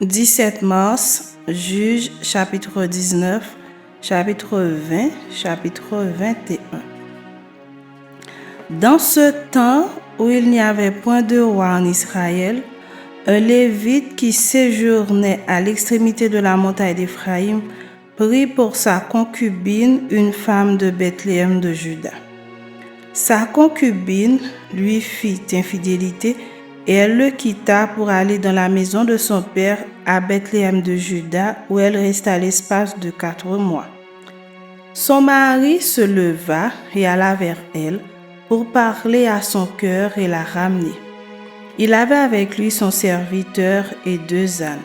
17 mars, Juge, chapitre 19, chapitre 20, chapitre 21. Dans ce temps où il n'y avait point de roi en Israël, un Lévite qui séjournait à l'extrémité de la montagne d'Éphraïm prit pour sa concubine une femme de Bethléem de Juda. Sa concubine lui fit infidélité et elle le quitta pour aller dans la maison de son père à Bethléem de Juda, où elle resta l'espace de 4 mois. Son mari se leva et alla vers elle pour parler à son cœur et la ramener. Il avait avec lui son serviteur et 2 ânes.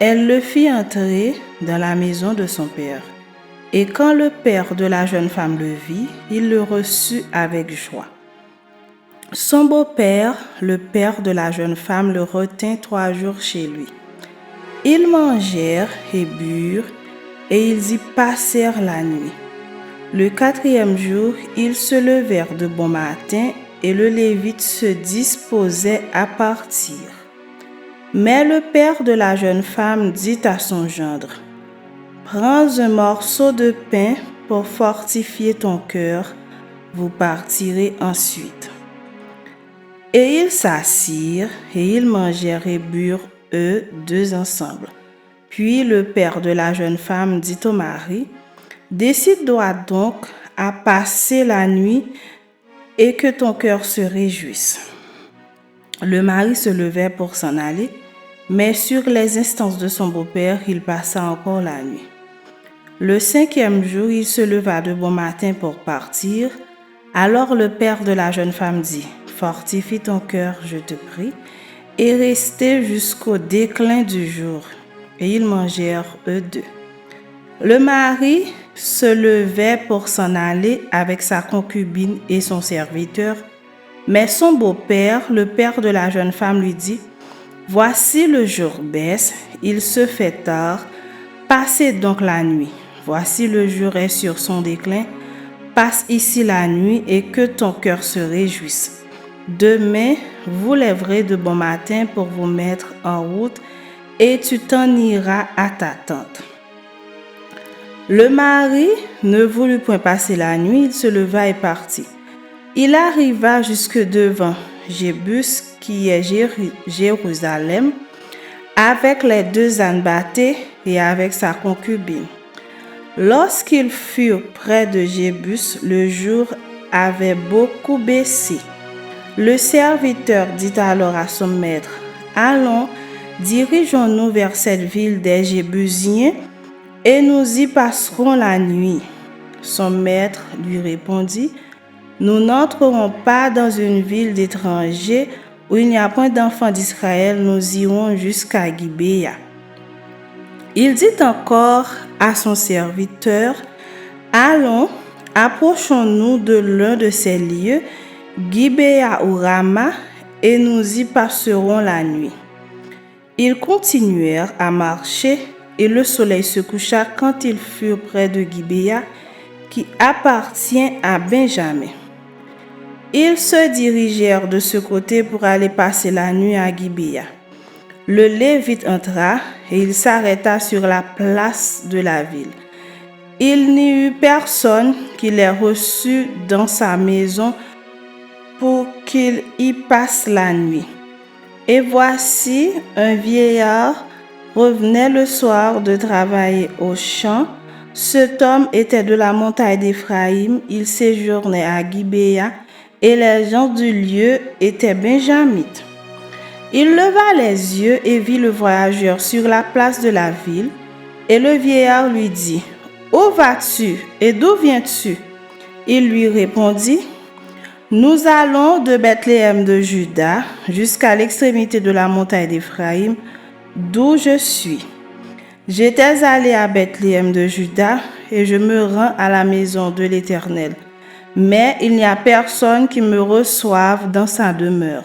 Elle le fit entrer dans la maison de son père. Et quand le père de la jeune femme le vit, il le reçut avec joie. Son beau-père, le père de la jeune femme, le retint 3 jours chez lui. Ils mangèrent et burent, et ils y passèrent la nuit. Le 4e jour, ils se levèrent de bon matin, et le Lévite se disposait à partir. Mais le père de la jeune femme dit à son gendre: « Prends un morceau de pain pour fortifier ton cœur, vous partirez ensuite. » Et ils s'assirent, et ils mangèrent et burent, eux 2 ensemble. Puis le père de la jeune femme dit au mari: « Décide-toi donc à passer la nuit et que ton cœur se réjouisse. » Le mari se levait pour s'en aller, mais sur les instances de son beau-père, il passa encore la nuit. Le 5e jour, il se leva de bon matin pour partir. Alors le père de la jeune femme dit: « Fortifie ton cœur, je te prie, et restez jusqu'au déclin du jour. » Et ils mangèrent eux 2. Le mari se levait pour s'en aller avec sa concubine et son serviteur, mais son beau-père, le père de la jeune femme, lui dit: « Voici le jour baisse, il se fait tard, passez donc la nuit. Voici le jour est sur son déclin, passe ici la nuit et que ton cœur se réjouisse. Demain, vous lèverez de bon matin pour vous mettre en route et tu t'en iras à ta tente. » Le mari ne voulut point passer la nuit, il se leva et partit. Il arriva jusque devant Jébus, qui est Jérusalem, avec les 2 ânes bâtés et avec sa concubine. Lorsqu'ils furent près de Jébus, le jour avait beaucoup baissé. Le serviteur dit alors à son maître: « Allons, dirigeons-nous vers cette ville des Jébusiens et nous y passerons la nuit. » Son maître lui répondit: « Nous n'entrerons pas dans une ville d'étrangers où il n'y a point d'enfants d'Israël, nous irons jusqu'à Gibéa. » Il dit encore à son serviteur: « Allons, approchons-nous de l'un de ces lieux, Gibéa ou Rama, et nous y passerons la nuit. » Ils continuèrent à marcher, et le soleil se coucha quand ils furent près de Gibéa, qui appartient à Benjamin. Ils se dirigèrent de ce côté pour aller passer la nuit à Gibéa. Le Lévite entra et il s'arrêta sur la place de la ville. Il n'y eut personne qui les reçût dans sa maison pour qu'il y passe la nuit. Et voici, un vieillard revenait le soir de travailler au champ. Cet homme était de la montagne d'Éphraïm, il séjournait à Gibéa, et les gens du lieu étaient benjamites. Il leva les yeux et vit le voyageur sur la place de la ville, et le vieillard lui dit: « Où vas-tu et d'où viens-tu » Il lui répondit: « Nous allons de Bethléem de Juda jusqu'à l'extrémité de la montagne d'Éphraïm, d'où je suis. J'étais allé à Bethléem de Juda et je me rends à la maison de l'Éternel, mais il n'y a personne qui me reçoive dans sa demeure.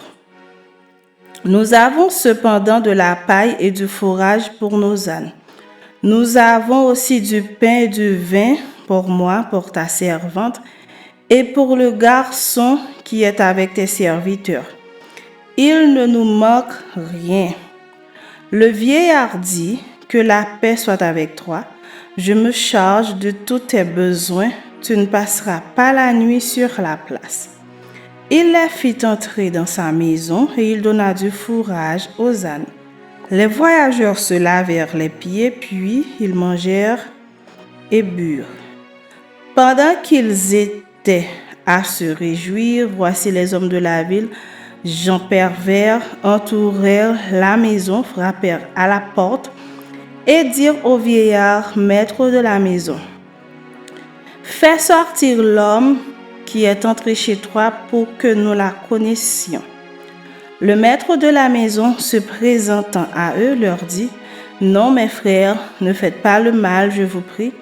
Nous avons cependant de la paille et du fourrage pour nos ânes. Nous avons aussi du pain et du vin pour moi, pour ta servante, et pour le garçon qui est avec tes serviteurs. Il ne nous manque rien. » Le vieillard dit, que la paix soit avec toi. Je me charge de tous tes besoins. Tu ne passeras pas la nuit sur la place. Il les fit entrer dans sa maison et il donna du fourrage aux ânes. Les voyageurs se lavèrent les pieds, puis ils mangèrent et burent. Pendant qu'ils étaient à se réjouir, voici les hommes de la ville, gens pervers, entourèrent la maison, frappèrent à la porte et dirent au vieillard, maître de la maison, « Fais sortir l'homme qui est entré chez toi pour que nous la connaissions. » Le maître de la maison, se présentant à eux, leur dit, « Non, mes frères, ne faites pas le mal, je vous prie.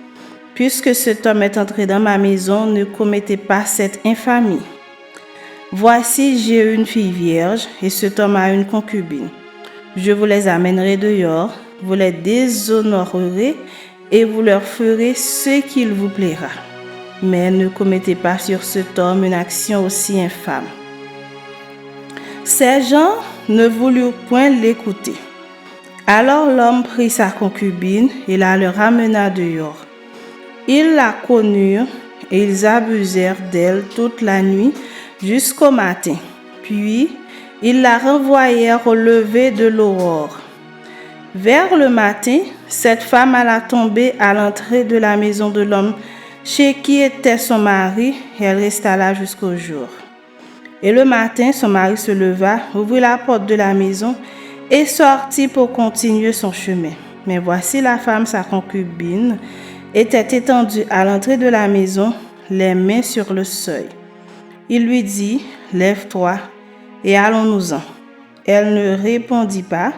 Puisque cet homme est entré dans ma maison, ne commettez pas cette infamie. Voici, j'ai une fille vierge, et cet homme a une concubine. Je vous les amènerai dehors, vous les déshonorerez, et vous leur ferez ce qu'il vous plaira. Mais ne commettez pas sur cet homme une action aussi infâme. » Ces gens ne voulurent point l'écouter. Alors l'homme prit sa concubine et la leur amena dehors. Ils la connurent et ils abusèrent d'elle toute la nuit jusqu'au matin. Puis ils la renvoyèrent au lever de l'aurore. Vers le matin, cette femme alla tomber à l'entrée de la maison de l'homme chez qui était son mari, et elle resta là jusqu'au jour. Et le matin, son mari se leva, ouvrit la porte de la maison et sortit pour continuer son chemin. Mais voici la femme, sa concubine, était étendue à l'entrée de la maison, les mains sur le seuil. Il lui dit, « Lève-toi et allons-nous-en. » Elle ne répondit pas.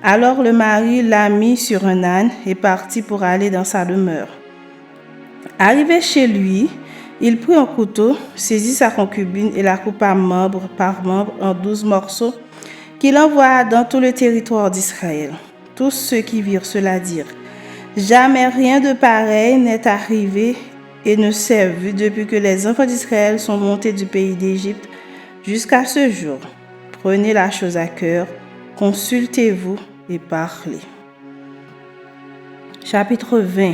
Alors le mari la mit sur un âne et partit pour aller dans sa demeure. Arrivé chez lui, il prit un couteau, saisit sa concubine et la coupa membre par membre en 12 morceaux, qu'il envoya dans tout le territoire d'Israël. Tous ceux qui virent cela dirent, « Jamais rien de pareil n'est arrivé et ne s'est vu depuis que les enfants d'Israël sont montés du pays d'Égypte jusqu'à ce jour. Prenez la chose à cœur, consultez-vous et parlez. » Chapitre 20.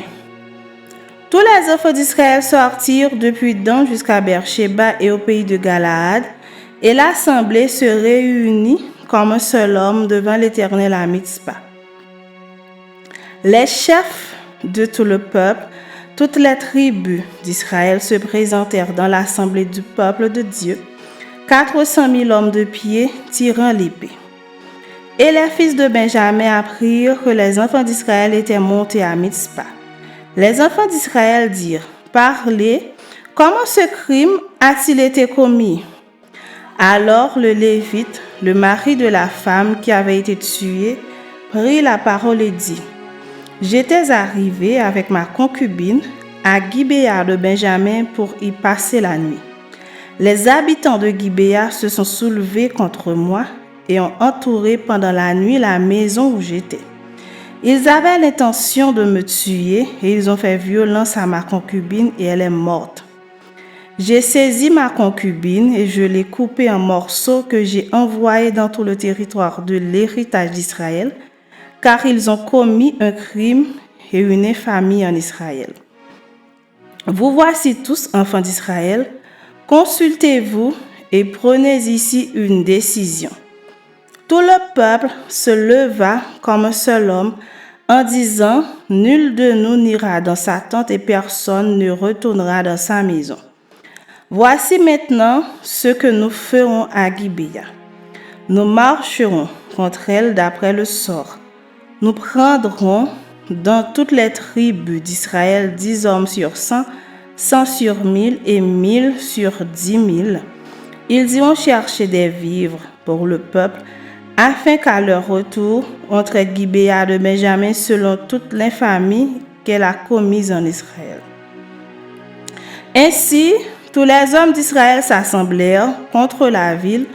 Tous les enfants d'Israël sortirent depuis Dan jusqu'à Beersheba et au pays de Galaad, et l'assemblée se réunit comme un seul homme devant l'Éternel à Mitzpa. Les chefs de tout le peuple, toutes les tribus d'Israël se présentèrent dans l'assemblée du peuple de Dieu, 400 000 hommes de pied tirant l'épée. Et les fils de Benjamin apprirent que les enfants d'Israël étaient montés à Mitzpa. Les enfants d'Israël dirent, « Parlez, comment ce crime a-t-il été commis ?» Alors le Lévite, le mari de la femme qui avait été tuée, prit la parole et dit, « J'étais arrivé avec ma concubine à Gibéa de Benjamin pour y passer la nuit. Les habitants de Gibéa se sont soulevés contre moi et ont entouré pendant la nuit la maison où j'étais. Ils avaient l'intention de me tuer et ils ont fait violence à ma concubine et elle est morte. J'ai saisi ma concubine et je l'ai coupée en morceaux que j'ai envoyés dans tout le territoire de l'héritage d'Israël, car ils ont commis un crime et une infamie en Israël. Vous voici tous, enfants d'Israël, consultez-vous et prenez ici une décision. » Tout le peuple se leva comme un seul homme en disant, « Nul de nous n'ira dans sa tente et personne ne retournera dans sa maison. Voici maintenant ce que nous ferons à Gibéa. Nous marcherons contre elle d'après le sort. Nous prendrons dans toutes les tribus d'Israël 10 hommes sur 100, 100 sur 1000 et 1000 sur 10 000. Ils iront chercher des vivres pour le peuple, afin qu'à leur retour, on traite Gibéa de Benjamin selon toute l'infamie qu'elle a commise en Israël. » Ainsi, tous les hommes d'Israël s'assemblèrent contre la ville,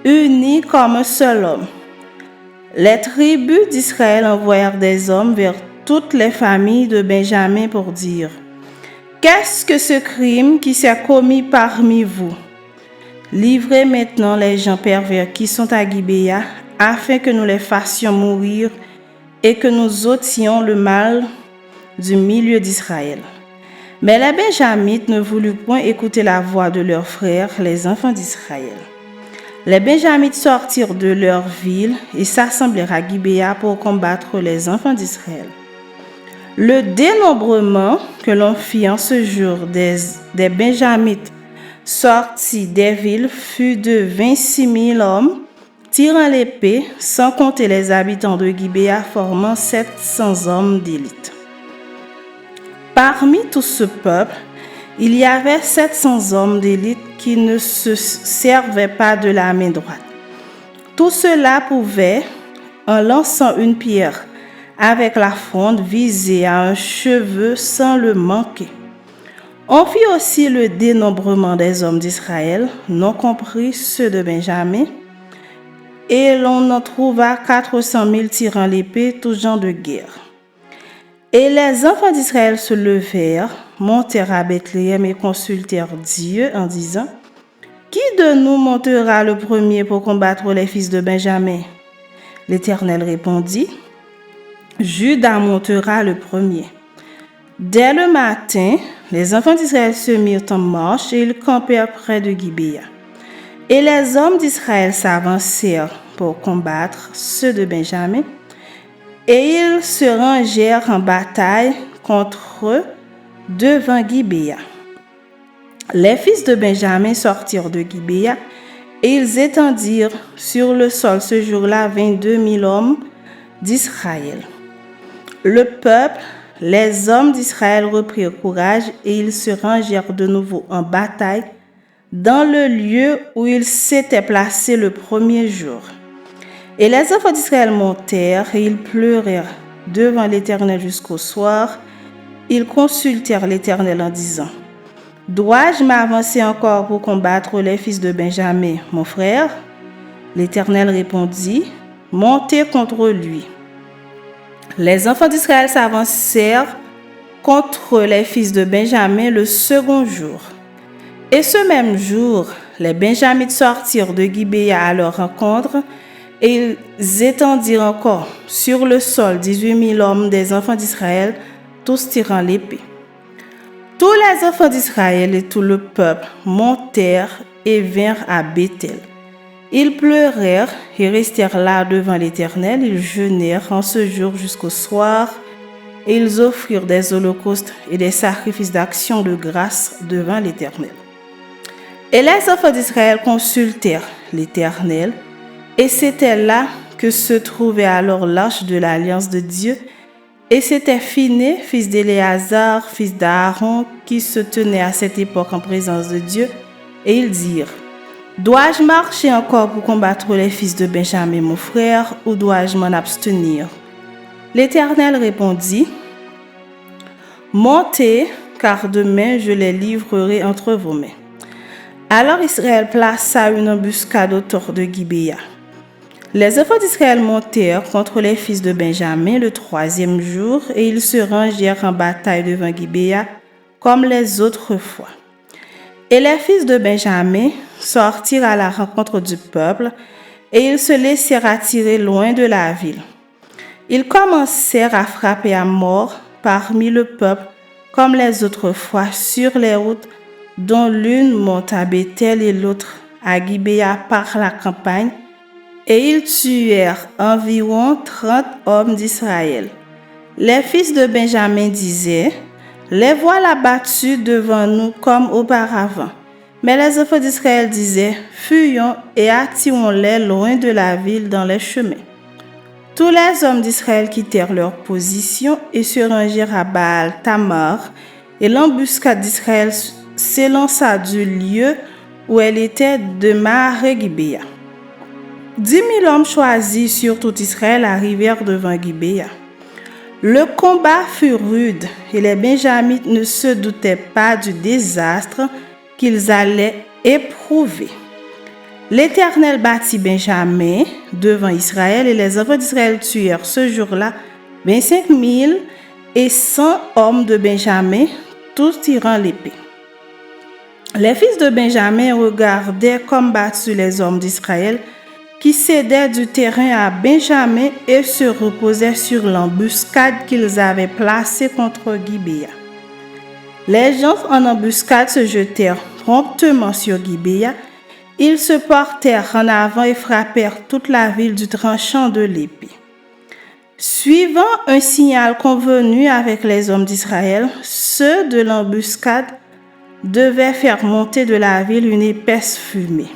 unis comme un seul homme. Les tribus d'Israël envoyèrent des hommes vers toutes les familles de Benjamin pour dire, « Qu'est-ce que ce crime qui s'est commis parmi vous? Livrez maintenant les gens pervers qui sont à Gibéa afin que nous les fassions mourir et que nous ôtions le mal du milieu d'Israël. Mais les Benjamites ne voulurent point écouter la voix de leurs frères, les enfants d'Israël. Les Benjamites sortirent de leur ville et s'assemblèrent à Gibéa pour combattre les enfants d'Israël. Le dénombrement que l'on fit en ce jour des Benjamites sortis des villes fut de 26 000 hommes, tirant l'épée, sans compter les habitants de Gibéa, formant 700 hommes d'élite. Parmi tout ce peuple, il y avait 700 hommes d'élite qui ne se servaient pas de la main droite. Tout cela pouvait, en lançant une pierre avec la fronde, viser à un cheveu sans le manquer. On fit aussi le dénombrement des hommes d'Israël, non compris ceux de Benjamin, et l'on en trouva 400 000 tirant l'épée, tout genre de guerre. Et les enfants d'Israël se levèrent, montèrent à Bethléem et consultèrent Dieu en disant: Qui de nous montera le premier pour combattre les fils de Benjamin? L'Éternel répondit: Juda montera le premier. Dès le matin, les enfants d'Israël se mirent en marche et ils campèrent près de Gibéa. Et les hommes d'Israël s'avancèrent pour combattre ceux de Benjamin, et ils se rangèrent en bataille contre eux devant Gibéa. Les fils de Benjamin sortirent de Gibéa, et ils étendirent sur le sol ce jour-là 22 000 hommes d'Israël. Le peuple, les hommes d'Israël reprirent courage et ils se rangèrent de nouveau en bataille dans le lieu où ils s'étaient placés le premier jour. Et les enfants d'Israël montèrent et ils pleurèrent devant l'Éternel jusqu'au soir. Ils consultèrent l'Éternel en disant: Dois-je m'avancer encore pour combattre les fils de Benjamin, mon frère? L'Éternel répondit: Montez contre lui. Les enfants d'Israël s'avancèrent contre les fils de Benjamin le second jour. Et ce même jour, les Benjamites sortirent de Gibéa à leur rencontre, et ils étendirent encore sur le sol 18 000 hommes des enfants d'Israël, tous tirant l'épée. Tous les enfants d'Israël et tout le peuple montèrent et vinrent à Béthel. Ils pleurèrent et restèrent là devant l'Éternel. Ils jeûnèrent en ce jour jusqu'au soir, et ils offrirent des holocaustes et des sacrifices d'action de grâce devant l'Éternel. Et les enfants d'Israël consultèrent l'Éternel, et c'était là que se trouvait alors l'arche de l'alliance de Dieu, et c'était Phiné, fils d'Éléazar, fils d'Aaron, qui se tenait à cette époque en présence de Dieu, et ils dirent: Dois-je marcher encore pour combattre les fils de Benjamin, mon frère, ou dois-je m'en abstenir? L'Éternel répondit: Montez, car demain je les livrerai entre vos mains. Alors Israël plaça une embuscade autour de Gibéa. Les enfants d'Israël montèrent contre les fils de Benjamin le troisième jour, et ils se rangèrent en bataille devant Gibéa, comme les autres fois. Et les fils de Benjamin sortirent à la rencontre du peuple, et ils se laissèrent attirer loin de la ville. Ils commencèrent à frapper à mort parmi le peuple, comme les autres fois, sur les routes, dont l'une monte à Béthel et l'autre à Gibéa par la campagne, et ils tuèrent environ 30 hommes d'Israël. Les fils de Benjamin disaient: Les voilà battus devant nous comme auparavant. Mais les enfants d'Israël disaient: Fuyons et attirons-les loin de la ville dans les chemins. Tous les hommes d'Israël quittèrent leur position et se rangèrent à Baal-Tamar, et l'embuscade d'Israël s'élança du lieu où elle était de Maaré-Gibéa. 10 000 hommes choisis sur tout Israël arrivèrent devant Gibéa. Le combat fut rude et les Benjamites ne se doutaient pas du désastre qu'ils allaient éprouver. L'Éternel battit Benjamin devant Israël et les enfants d'Israël tuèrent ce jour-là 25 100 hommes de Benjamin, tous tirant l'épée. Les fils de Benjamin regardaient comme battus les hommes d'Israël, qui cédaient du terrain à Benjamin et se reposaient sur l'embuscade qu'ils avaient placée contre Gibéa. Les gens en embuscade se jetèrent promptement sur Gibéa. Ils se portèrent en avant et frappèrent toute la ville du tranchant de l'épée. Suivant un signal convenu avec les hommes d'Israël, ceux de l'embuscade devaient faire monter de la ville une épaisse fumée.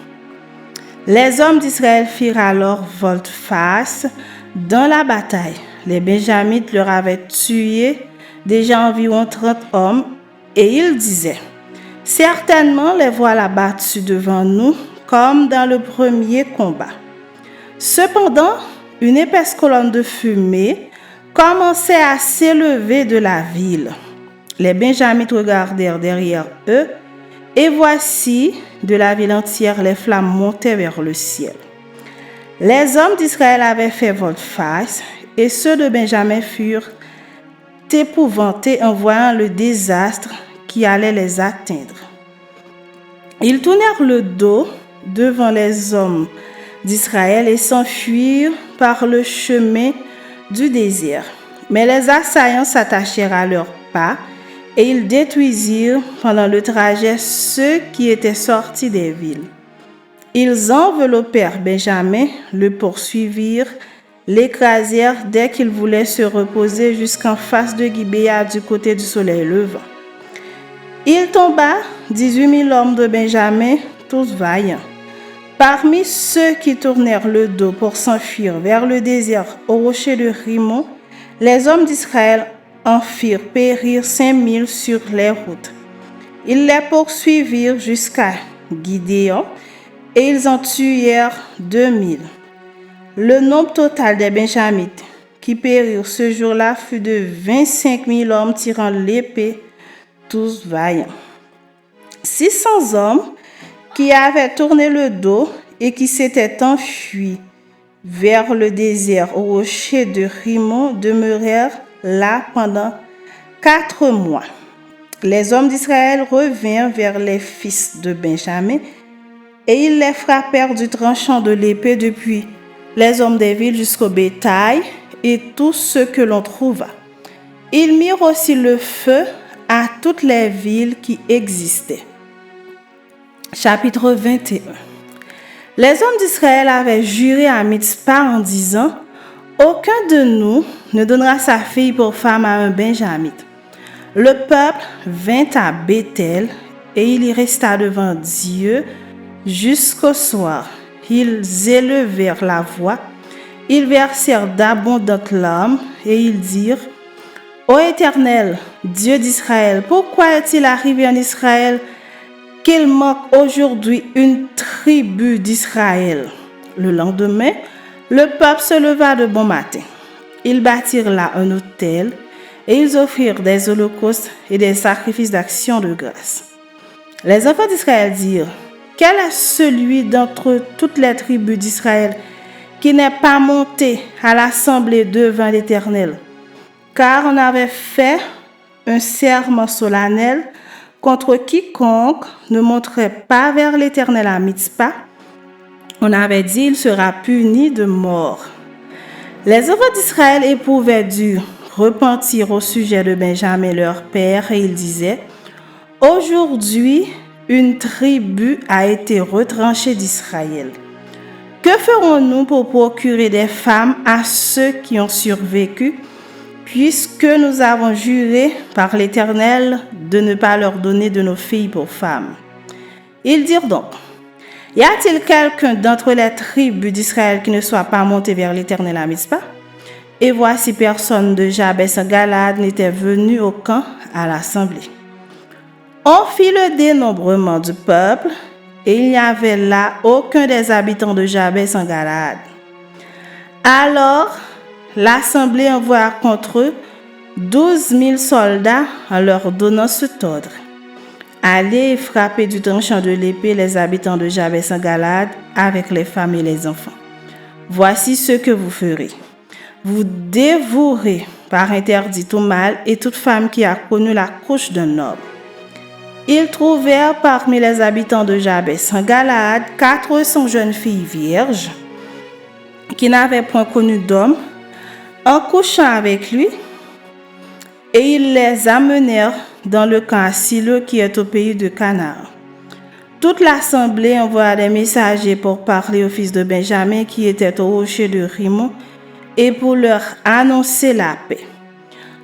Les hommes d'Israël firent alors volte-face dans la bataille. Les Benjamites leur avaient tué déjà environ 30 hommes et ils disaient « Certainement les voilà battus devant nous comme dans le premier combat. » Cependant, une épaisse colonne de fumée commençait à s'élever de la ville. Les Benjamites regardèrent derrière eux et voici, de la ville entière, les flammes montaient vers le ciel. Les hommes d'Israël avaient fait volte-face et ceux de Benjamin furent épouvantés en voyant le désastre qui allait les atteindre. Ils tournèrent le dos devant les hommes d'Israël et s'enfuirent par le chemin du désert. Mais les assaillants s'attachèrent à leurs pas et ils détruisirent pendant le trajet ceux qui étaient sortis des villes. Ils enveloppèrent Benjamin, le poursuivirent, l'écrasèrent dès qu'il voulait se reposer jusqu'en face de Gibéa du côté du soleil levant. Il tomba 18 000 hommes de Benjamin, tous vaillants. Parmi ceux qui tournèrent le dos pour s'enfuir vers le désert au rocher de Rimon, les hommes d'Israël en firent périr 5 000 sur les routes. Ils les poursuivirent jusqu'à Gidéon et ils en tuèrent 2 000. Le nombre total des Benjamites qui périrent ce jour-là fut de 25 000 hommes tirant l'épée, tous vaillants. 600 hommes qui avaient tourné le dos et qui s'étaient enfuis vers le désert au rocher de Rimon demeurèrent là pendant 4 mois. Les hommes d'Israël revinrent vers les fils de Benjamin et ils les frappèrent du tranchant de l'épée depuis les hommes des villes jusqu'au bétail et tout ce que l'on trouva. Ils mirent aussi le feu à toutes les villes qui existaient. Chapitre 21. Les hommes d'Israël avaient juré à Mitzpa en disant « Aucun de nous ne donnera sa fille pour femme à un Benjamite. » Le peuple vint à Béthel et il y resta devant Dieu jusqu'au soir. Ils élevèrent la voix, ils versèrent d'abondantes larmes et ils dirent « Ô Éternel, Dieu d'Israël, pourquoi est-il arrivé en Israël qu'il manque aujourd'hui une tribu d'Israël? » Le lendemain, le peuple se leva de bon matin. Ils bâtirent là un autel et ils offrirent des holocaustes et des sacrifices d'action de grâce. Les enfants d'Israël dirent « Quel est celui d'entre toutes les tribus d'Israël qui n'est pas monté à l'assemblée devant l'Éternel? Car on avait fait un serment solennel contre quiconque ne monterait pas vers l'Éternel à Mitzpa. On avait dit, il sera puni de mort. » Les enfants d'Israël éprouvaient du repentir au sujet de Benjamin leur père et ils disaient « Aujourd'hui, une tribu a été retranchée d'Israël. Que ferons-nous pour procurer des femmes à ceux qui ont survécu, puisque nous avons juré par l'Éternel de ne pas leur donner de nos filles pour femmes? » Ils dirent donc « Y a-t-il quelqu'un d'entre les tribus d'Israël qui ne soit pas monté vers l'Éternel à Mitzpa? » Et voici personne de Jabès en Galade n'était venu au camp à l'assemblée. On fit le dénombrement du peuple et il n'y avait là aucun des habitants de Jabès en Galade. Alors l'assemblée envoya contre eux 12 000 soldats en leur donnant cet ordre. Allez et frappez du tranchant de l'épée les habitants de Jabès en Galade avec les femmes et les enfants. Voici ce que vous ferez. Vous dévorerez par interdit tout mâle et toute femme qui a connu la couche d'un noble. Ils trouvèrent parmi les habitants de Jabès en Galade 400 jeunes filles vierges qui n'avaient point connu d'homme, en couchant avec lui, et ils les amenèrent dans le camp à Silo qui est au pays de Canaan. Toute l'assemblée envoya des messagers pour parler aux fils de Benjamin qui étaient au rocher de Rimon et pour leur annoncer la paix.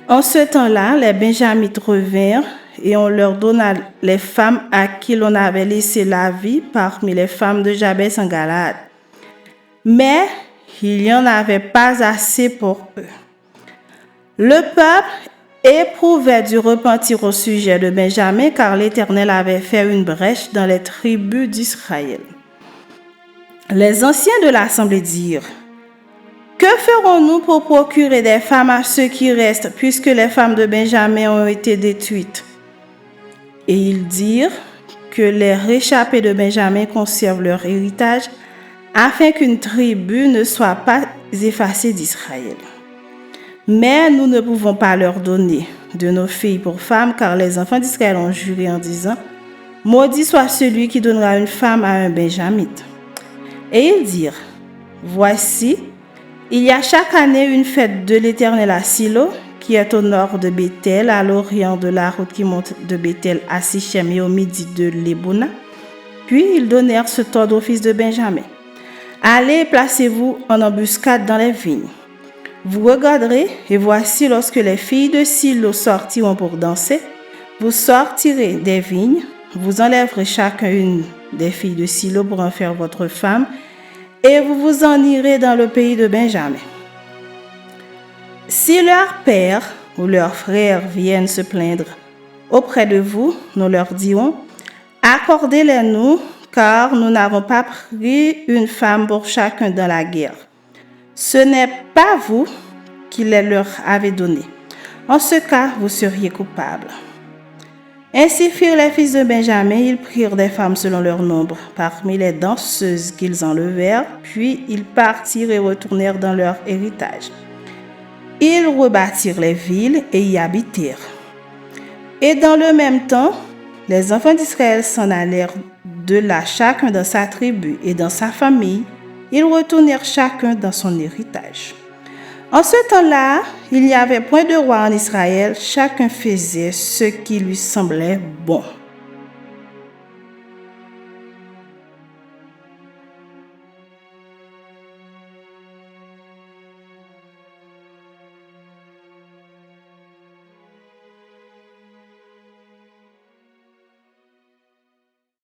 En ce temps-là, les Benjamites revinrent et on leur donna les femmes à qui l'on avait laissé la vie parmi les femmes de Jabès en Galade. Mais il n'y en avait pas assez pour eux. Le peuple éprouvait du repentir au sujet de Benjamin car l'Éternel avait fait une brèche dans les tribus d'Israël. Les anciens de l'assemblée dirent: que ferons-nous pour procurer des femmes à ceux qui restent, puisque les femmes de Benjamin ont été détruites? Et ils dirent que les réchappés de Benjamin conservent leur héritage, afin qu'une tribu ne soit pas effacée d'Israël. Mais nous ne pouvons pas leur donner de nos filles pour femmes, car les enfants d'Israël ont juré en disant: maudit soit celui qui donnera une femme à un Benjamite. Et ils dirent: voici, il y a chaque année une fête de l'Éternel à Silo, qui est au nord de Béthel, à l'orient de la route qui monte de Béthel à Sichem et au midi de Lébona. Puis ils donnèrent ce ordre aux fils de Benjamin: allez et placez-vous en embuscade dans les vignes. Vous regarderez, et voici, lorsque les filles de Silo sortiront pour danser, vous sortirez des vignes, vous enlèverez chacun une des filles de Silo pour en faire votre femme, et vous vous en irez dans le pays de Benjamin. Si leur père ou leurs frères viennent se plaindre auprès de vous, nous leur dirons: accordez-les-nous, car nous n'avons pas pris une femme pour chacun dans la guerre. Ce n'est pas vous qui les leur avez donnés. En ce cas, vous seriez coupables. Ainsi firent les fils de Benjamin, ils prirent des femmes selon leur nombre, parmi les danseuses qu'ils enlevèrent, puis ils partirent et retournèrent dans leur héritage. Ils rebâtirent les villes et y habitèrent. Et dans le même temps, les enfants d'Israël s'en allèrent de là chacun dans sa tribu et dans sa famille. Ils retournèrent chacun dans son héritage. En ce temps-là, il n'y avait point de roi en Israël, chacun faisait ce qui lui semblait bon.